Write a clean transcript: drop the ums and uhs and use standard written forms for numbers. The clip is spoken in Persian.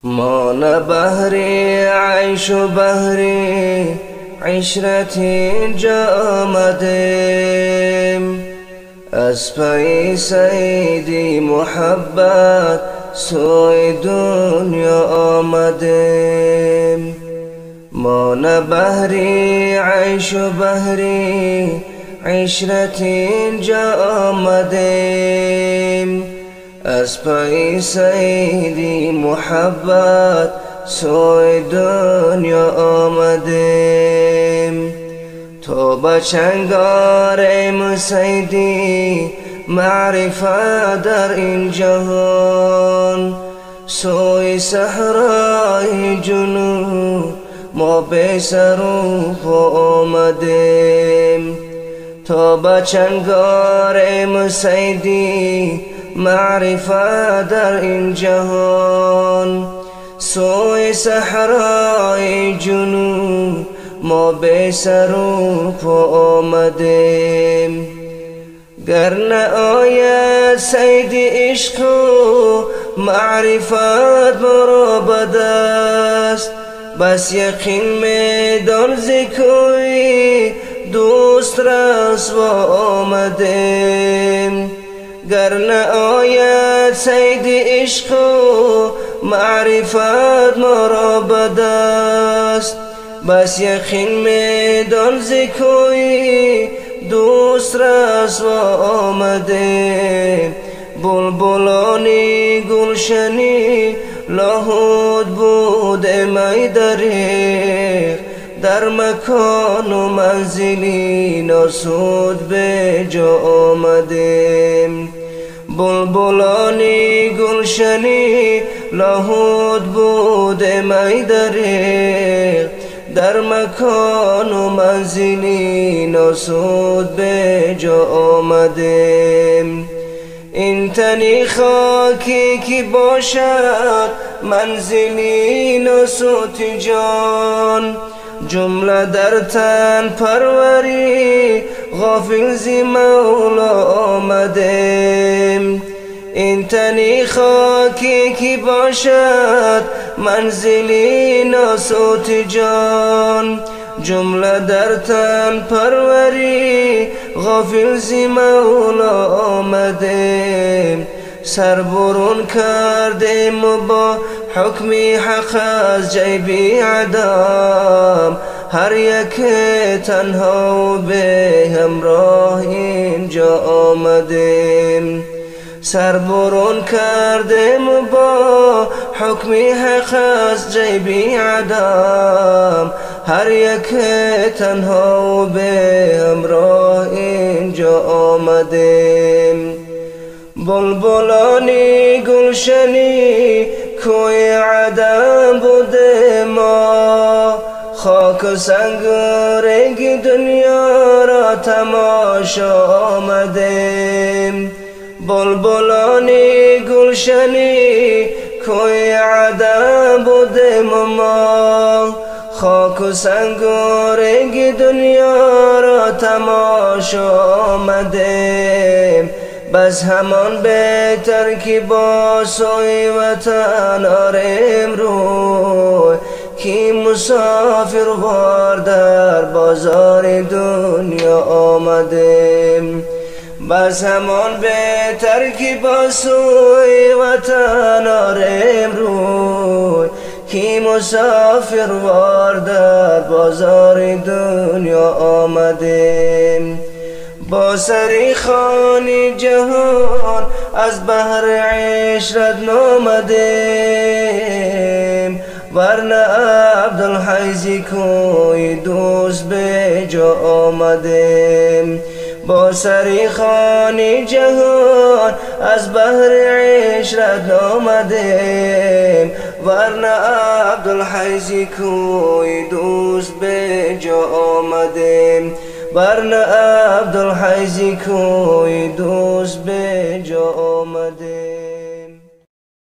ما نه بهری عیش و بهری عشرت اینجا آمدیم، از پی سیدی محبت سوی دنیا آمدیم. ما نه بهری عیش و بهری عشرت اینجا آمدیم، از پی سیدی محبت سوی دنیا آمدیم. تو بچنگاریم سیدی معرفت در این جهان، سوی صحرای جنون ما به سر و پا آمدیم. تو بچنگاریم سیدی معرفت در این جهان، سوی صحرای جنون ما به سر و پا آمدیم. گر نه آید سیدی عشق و معرفت مرا به دست، بس یقین میدان ز کوی دوست رسوا آمدیم. گر نه آید سیدی عشق و معرفت مرا به دست، بس یقین میدان ز کوی دوست رسوا آمدیم. بلبلانی گلشنی لاحود بوده می دریغ، در مکان و منزلی ناسود به جا آمدیم. بلبلانی گلشنی لاحود بوده می دریغ، در مکان و منزلی ناسود به جا آمدیم. این تنی خاکی که باشد منزلی ناسود جان، جمله در تن پروری غافل زی مولا آمدیم. این تنی خاکی که باشد منزلی ناسود جان، جمله در تن پروری غافل زی مولا آمدیم. سر برون کردیم و با حکم حق از جیب عدم، هر یک تنها و به همراه اینجا آمدیم. سر برون کردیم و با حکم حق از جیب عدم، هر یک تنها و به همراه اینجا آمدیم. بلبلانی گلشنی کوی عدم بوده ما، خاک و سنگ و رنگ دنیا را تماشا آمدیم. بلبلانی گلشنی کوی عدم بوده ما، خاک و سنگ و رنگ دنیا را تماشا آمدیم. بس همان بهتر که با سوی وطن آریم روی، که مسافر وار در بازار دنیا آمدیم. بس همان بهتر که با سوی وطن آریم روی، که مسافر وار در بازار دنیا آمدیم. با سری خانی جهان از بحر عشرت نامدیم، ورنه عبدالحی کوی دوست به جا آمدیم. با سری خانی جهان از بحر عشرت نامدیم، ورنه عبدالحی کوی دوست به جا آمدیم. ورنه عبدالحی کوی دوست به جا آمدیم.